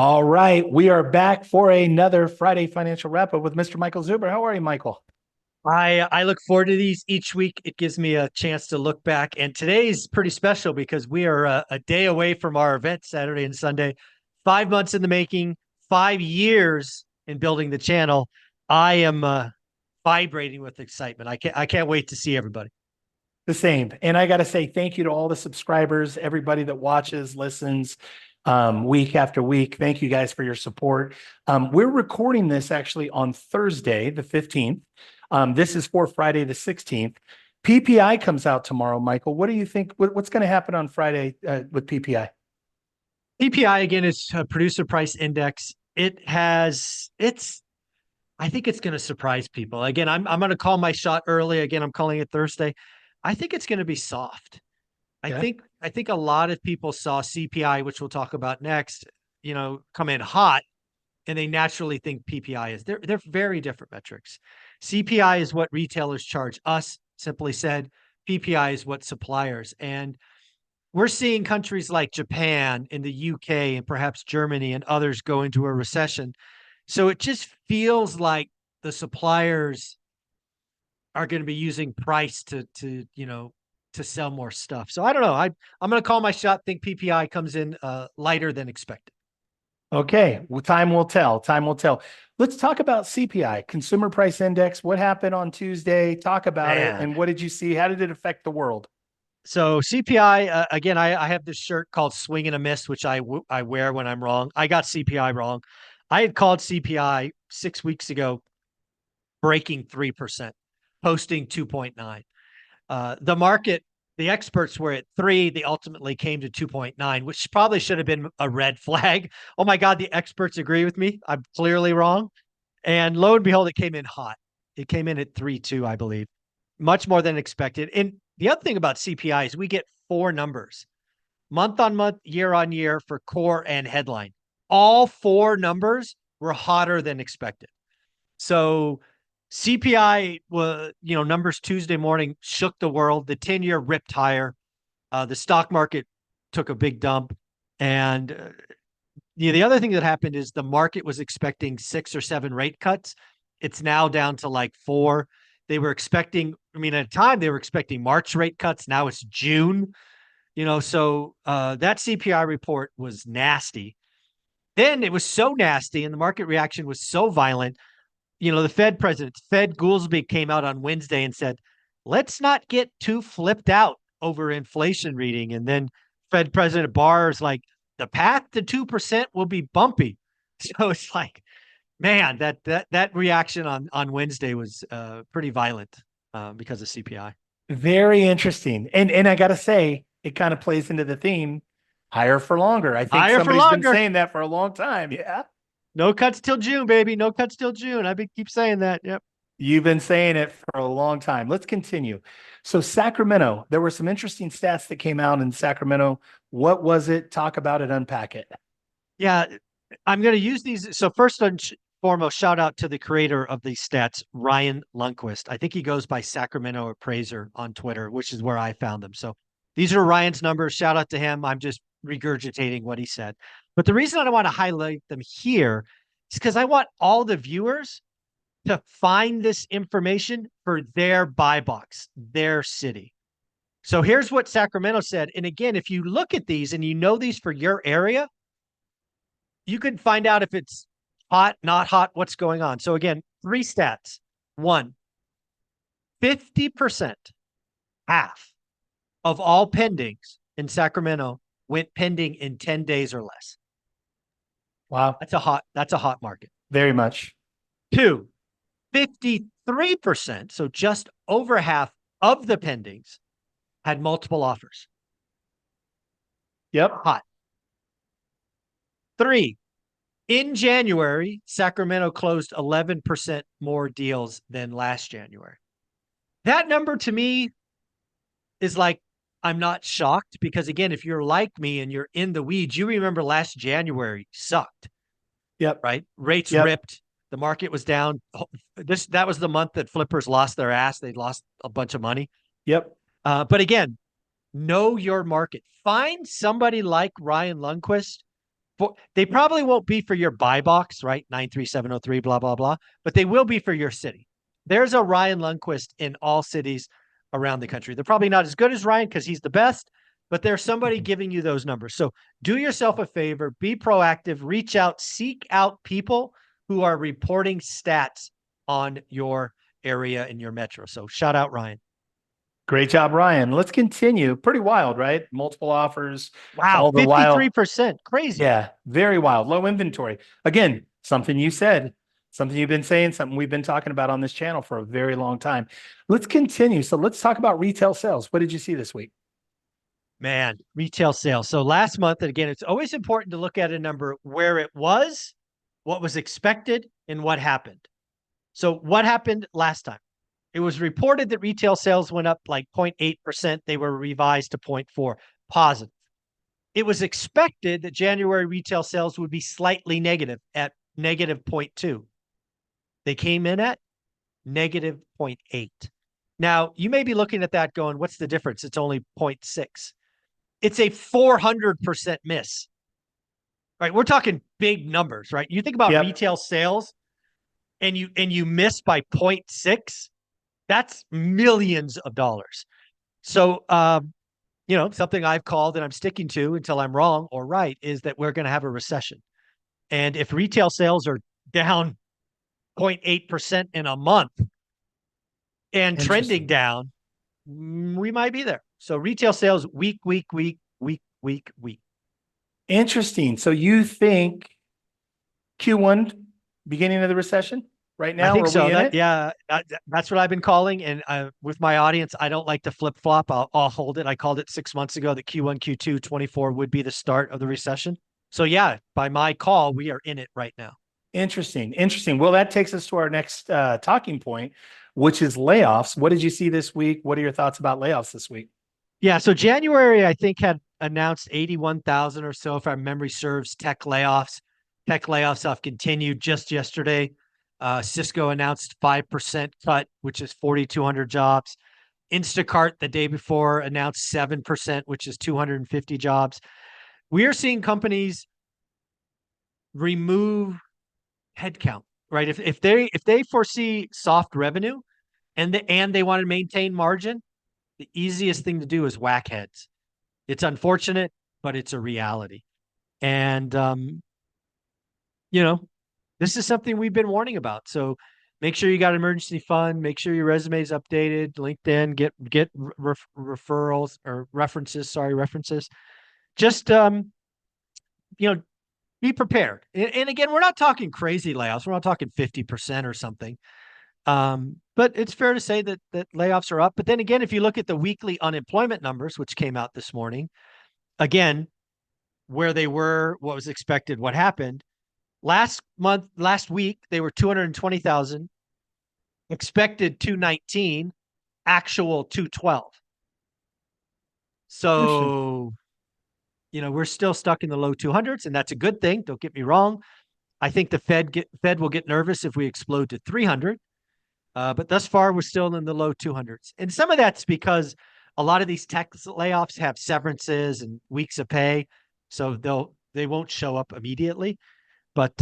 All right, we are back for another Friday financial wrap up with Mr. Michael Zuber. How are you, Michael? I look forward to these each week. It gives me a chance to look back, and today's pretty special because we are a day away from our event Saturday and Sunday. 5 months in the making, 5 years in building the channel. I am vibrating with excitement. I can't wait to see everybody. The same. And I got to say thank you to all the subscribers, everybody that watches, listens week after week. Thank you guys for your support. We're recording this actually on Thursday, the 15th. This is for Friday, the 16th. PPI comes out tomorrow, Michael. What do you think? What's going to happen on Friday with PPI? PPI again is a producer price index. I think it's going to surprise people. Again, I'm going to call my shot early. Again, I'm calling it Thursday. I think it's going to be soft. I Yeah. think I think a lot of people saw CPI, which we'll talk about next, come in hot, and they naturally think PPI is. They're very different metrics. CPI is what retailers charge us, simply said. PPI is what suppliers. And we're seeing countries like Japan and the UK and perhaps Germany and others go into a recession. So it just feels like the suppliers are going to be using price to sell more stuff. So I don't know. I'm going to call my shot. Think PPI comes in lighter than expected. Okay. Well, time will tell. Time will tell. Let's talk about CPI, Consumer Price Index. What happened on Tuesday? Talk about it. Man. And what did you see? How did it affect the world? So CPI again. I have this shirt called "Swing and a Miss," which I wear when I'm wrong. I got CPI wrong. I had called CPI 6 weeks ago, breaking 3%, posting 2.9. The market, the experts were at 3. They ultimately came to 2.9, which probably should have been a red flag. Oh my God, the experts agree with me. I'm clearly wrong. And lo and behold, it came in hot. It came in at 3.2, I believe, much more than expected. And the other thing about CPI is we get 4 numbers month on month, year on year for core and headline. All 4 numbers were hotter than expected. So CPI was, numbers Tuesday morning shook the world. The 10-year ripped higher. The stock market took a big dump. And the other thing that happened is the market was expecting 6 or 7 rate cuts. It's now down to like 4. They were expecting, at a time they were expecting March rate cuts. Now it's June, so that CPI report was nasty. Then it was so nasty and the market reaction was so violent. The Fed president, Fed Goolsby, came out on Wednesday and said, let's not get too flipped out over inflation reading. And then Fed President Barr is like, the path to 2% will be bumpy. So it's like, man, that reaction on Wednesday was pretty violent because of CPI. Very interesting. And I got to say, it kind of plays into the theme higher for longer. I think Higher for somebody's been longer. saying that for a long time. Yeah. No cuts till June, baby. No cuts till June. I've been keep saying that. Yep. You've been saying it for a long time. Let's continue. So, Sacramento, there were some interesting stats that came out in Sacramento. What was it? Talk about it, unpack it. Yeah, I'm going to use these. So first and foremost, shout out to the creator of these stats, Ryan Lundquist. I think he goes by Sacramento Appraiser on Twitter, which is where I found them. So these are Ryan's numbers. Shout out to him. I'm just regurgitating what he said. But the reason I want to highlight them here is because I want all the viewers to find this information for their buy box, their city. So here's what Sacramento said. And again, if you look at these and you know these for your area, you can find out if it's hot, not hot, what's going on. So again, 3 stats. 1, 50%, half of all pendings in Sacramento went pending in 10 days or less. Wow. That's a hot market. Very much. 2, 53%, so just over half of the pendings had multiple offers. Yep. Hot. 3, in January, Sacramento closed 11% more deals than last January. That number to me is like, I'm not shocked because, again, if you're like me and you're in the weeds, you remember last January sucked. Yep. Right? Rates Yep. ripped. The market was down. That was the month that flippers lost their ass. They lost a bunch of money. Yep. But again, know your market. Find somebody like Ryan Lundquist they probably won't be for your buy box, right? 93703, blah, blah, blah, but they will be for your city. There's a Ryan Lundquist in all cities around the country. They're probably not as good as Ryan because he's the best, but there's somebody giving you those numbers. So do yourself a favor, be proactive, reach out, seek out people who are reporting stats on your area in your metro. So shout out Ryan. Great job, Ryan. Let's continue. Pretty wild, right? Multiple offers, Wow, all the while. 53%. Crazy. Yeah, very wild. Low inventory. Again, something you said, something you've been saying, something we've been talking about on this channel for a very long time. Let's continue. So let's talk about retail sales. What did you see this week? Man, retail sales. So last month, and again, it's always important to look at a number where it was, what was expected, and what happened. So what happened last time? It was reported that retail sales went up like 0.8%. They were revised to 0.4 positive. It was expected that January retail sales would be slightly negative at negative 0.2. They came in at negative 0.8. Now, you may be looking at that going, what's the difference? It's only 0.6. It's a 400% miss, right? We're talking big numbers, right? You think about retail sales and you miss by 0.6, that's millions of dollars. So, something I've called and I'm sticking to until I'm wrong or right is that we're going to have a recession. And if retail sales are down 0.8% in a month and trending down, we might be there. So retail sales weak. Interesting. So you think Q1, beginning of the recession right now? I think so. Yeah. That's what I've been calling. And with my audience, I don't like to flip flop. I'll hold it. I called it 6 months ago that Q1, Q2, 24 would be the start of the recession. So yeah, by my call, we are in it right now. Interesting. Well, that takes us to our next talking point, which is layoffs. What did you see this week? What are your thoughts about layoffs this week? Yeah, so January, I think, had announced 81,000 or so, if our memory serves, tech layoffs. Tech layoffs have continued just yesterday. Cisco announced 5% cut, which is 4,200 jobs. Instacart the day before announced 7%, which is 250 jobs. We are seeing companies remove headcount, right? If they foresee soft revenue and they want to maintain margin, the easiest thing to do is whack heads. It's unfortunate, but it's a reality. And this is something we've been warning about. So make sure you got emergency fund, make sure your resume is updated, LinkedIn, get referrals or references. Just be prepared. And again, we're not talking crazy layoffs. We're not talking 50% or something. But it's fair to say that layoffs are up. But then again, if you look at the weekly unemployment numbers, which came out this morning, again, where they were, what was expected, what happened. Last week, they were 220,000, expected 219, actual 212. So, we're still stuck in the low 200s, and that's a good thing. Don't get me wrong. I think the Fed will get nervous if we explode to 300. But thus far, we're still in the low 200s. And some of that's because a lot of these tech layoffs have severances and weeks of pay. So they won't show up immediately. But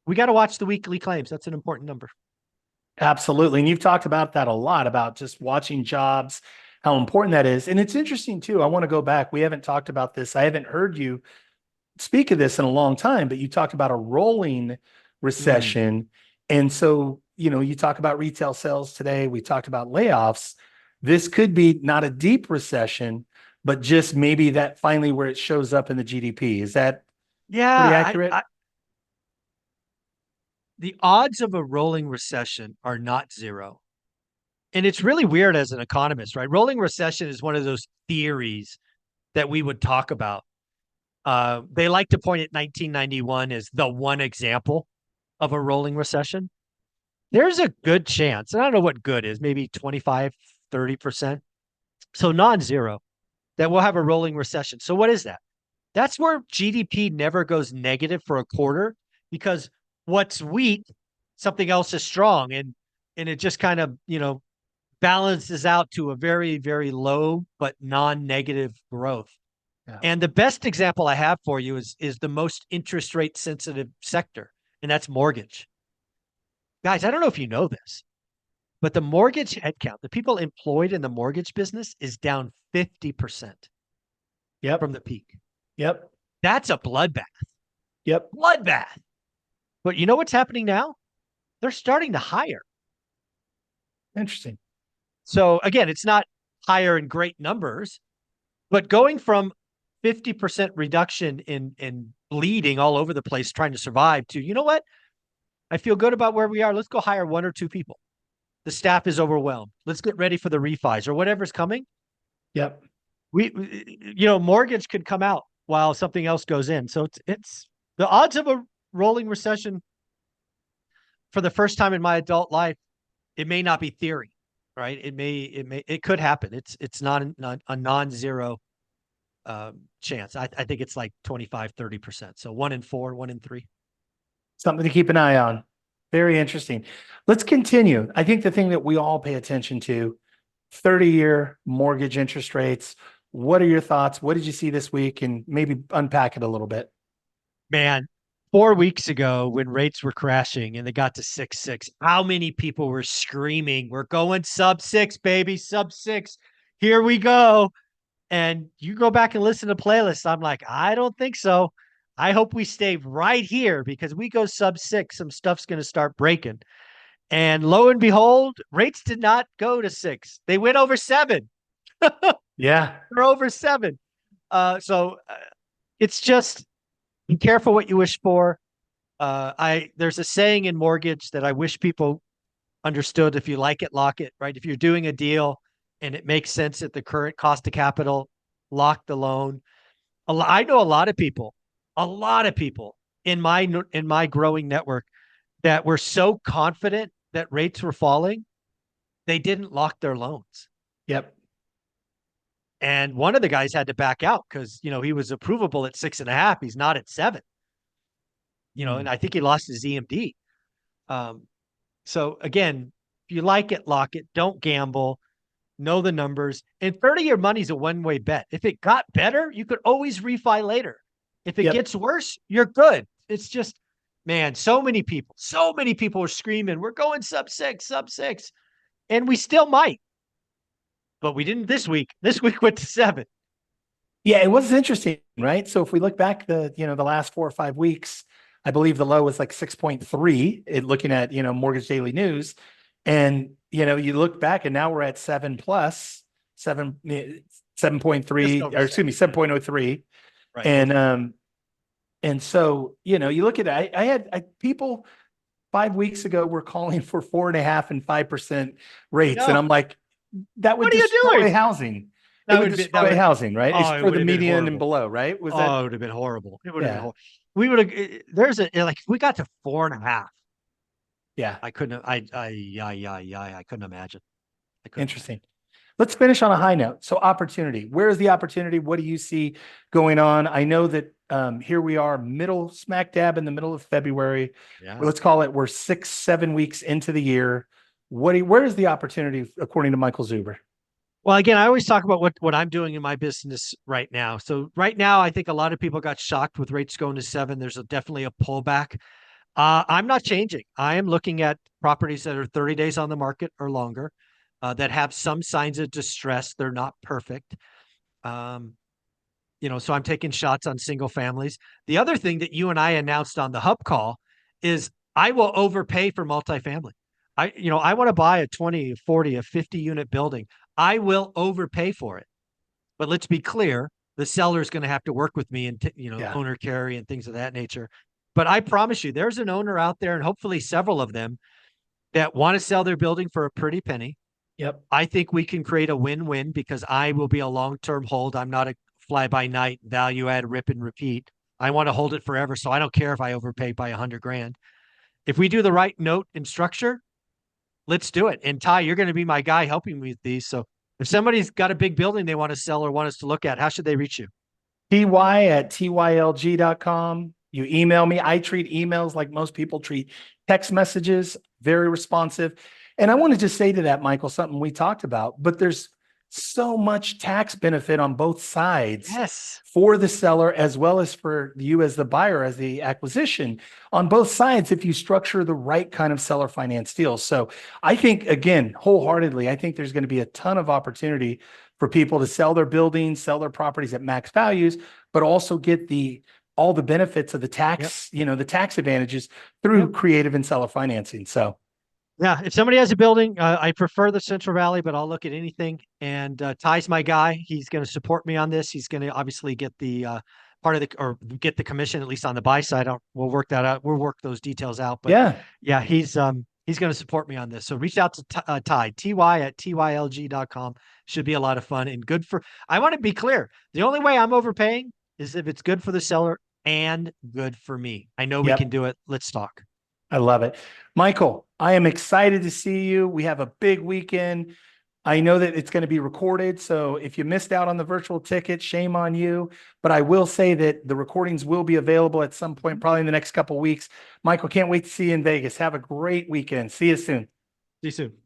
we got to watch the weekly claims. That's an important number. Absolutely. And you've talked about that a lot, about just watching jobs, how important that is. And it's interesting, too. I want to go back. We haven't talked about this. I haven't heard you speak of this in a long time, but you talked about a rolling recession. And so, you talk about retail sales today. We talked about layoffs. This could be not a deep recession, but just maybe that finally where it shows up in the GDP. Is that pretty accurate? The odds of a rolling recession are not zero. And it's really weird as an economist, right? Rolling recession is one of those theories that we would talk about. They like to point at 1991 as the one example of a rolling recession. There's a good chance, and I don't know what good is, maybe 25, 30%. So non-zero, that we'll have a rolling recession. So what is that? That's where GDP never goes negative for a quarter, because what's weak, something else is strong. And it just kind of, balances out to a very, very low but non-negative growth. Yeah. And the best example I have for you is the most interest rate sensitive sector, and that's mortgage. Guys, I don't know if you know this, but the mortgage headcount, the people employed in the mortgage business is down 50% Yep. from the peak. Yep. That's a bloodbath. Yep. Bloodbath. But you know what's happening now? They're starting to hire. Interesting. So again, it's not higher in great numbers, but going from 50% reduction in bleeding all over the place trying to survive to, you know what? I feel good about where we are. Let's go hire one or two people. The staff is overwhelmed. Let's get ready for the refis or whatever's coming. Yep. Mortgage could come out while something else goes in. So it's the odds of a rolling recession for the first time in my adult life. It may not be theory, right? It could happen. It's not a non-zero chance. I think it's like 25, 30%. So 1 in 4, 1 in 3. Something to keep an eye on. Very interesting. Let's continue. I think the thing that we all pay attention to, 30-year mortgage interest rates. What are your thoughts? What did you see this week? And maybe unpack it a little bit. Man, 4 weeks ago when rates were crashing and they got to 6.6, how many people were screaming, "We're going sub 6, baby, sub 6. Here we go." And you go back and listen to playlists. I'm like, I don't think so. I hope we stay right here because we go sub 6, some stuff's going to start breaking. And lo and behold, rates did not go to 6. They went over 7. Yeah. They're over 7. So it's just be careful what you wish for. There's a saying in mortgage that I wish people understood: if you like it, lock it, right? If you're doing a deal and it makes sense at the current cost of capital, lock the loan. I know a lot of people in my growing network that were so confident that rates were falling, they didn't lock their loans. Yep. And one of the guys had to back out because, he was approvable at 6.5. He's not at 7, and I think he lost his EMD. So again, if you like it, lock it. Don't gamble. Know the numbers. And 30-year money is a one-way bet. If it got better, you could always refi later. If it gets worse, you're good. It's just, man, so many people are screaming, "We're going sub 6, sub 6." And we still might. But we didn't this week. This week went to 7. Yeah, it was interesting, right? So if we look back the last 4 or 5 weeks, I believe the low was like 6.3, looking at, Mortgage Daily News. And, you look back and now we're at 7 plus 7.3, or excuse me, 7.03. Right. And so, you look at it, I had people 5 weeks ago were calling for 4.5% and 5% rates. And I'm like, that would destroy housing. That would destroy housing, right? It's for the median and below, right? It would have been horrible. It would have been horrible. We would have, if we got to 4.5. Yeah. I couldn't imagine. Interesting. Let's finish on a high note. So opportunity, where is the opportunity? What do you see going on? I know that here we are smack dab in the middle of February. Yeah. Let's call it, we're 6-7 weeks into the year. Where is the opportunity according to Michael Zuber? Well, again, I always talk about what I'm doing in my business right now. So right now, I think a lot of people got shocked with rates going to 7. There's definitely a pullback. I'm not changing. I am looking at properties that are 30 days on the market or longer, that have some signs of distress. They're not perfect. So I'm taking shots on single families. The other thing that you and I announced on the hub call is I will overpay for multifamily. I want to buy a 20, 40, a 50 unit building. I will overpay for it. But let's be clear, the seller is going to have to work with me and, owner carry and things of that nature. But I promise you, there's an owner out there, and hopefully several of them, that want to sell their building for a pretty penny. Yep. I think we can create a win-win because I will be a long-term hold. I'm not a fly-by-night value add, rip and repeat. I want to hold it forever. So I don't care if I overpay by $100,000. If we do the right note and structure, let's do it. And Ty, you're going to be my guy helping me with these. So if somebody's got a big building they want to sell or want us to look at, how should they reach you? ty@tylg.com. You email me. I treat emails like most people treat text messages, very responsive. And I want to just say to that, Michael, something we talked about, but there's so much tax benefit on both sides Yes. for the seller as well as for you as the buyer, as the acquisition on both sides, if you structure the right kind of seller finance deal. So I think, again, wholeheartedly, I think there's going to be a ton of opportunity for people to sell their buildings, sell their properties at max values, but also get all the benefits of the Yep. tax, the tax advantages Yep. through creative and seller financing. So Yeah, if somebody has a building, I prefer the Central Valley, but I'll look at anything. And Ty's my guy. He's going to support me on this. He's going to obviously get the part of the or get the commission at least on the buy side. We'll work that out. We'll work those details out. But yeah, yeah, he's going to support me on this. So reach out to Ty at tylg.com. Should be a lot of fun and good for. I want to be clear. The only way I'm overpaying is if it's good for the seller and good for me. I know we can yep. do it. Let's talk. I love it. Michael, I am excited to see you. We have a big weekend. I know that it's going to be recorded. So if you missed out on the virtual ticket, shame on you. But I will say that the recordings will be available at some point, probably in the next couple of weeks. Michael, can't wait to see you in Vegas. Have a great weekend. See you soon. See you soon.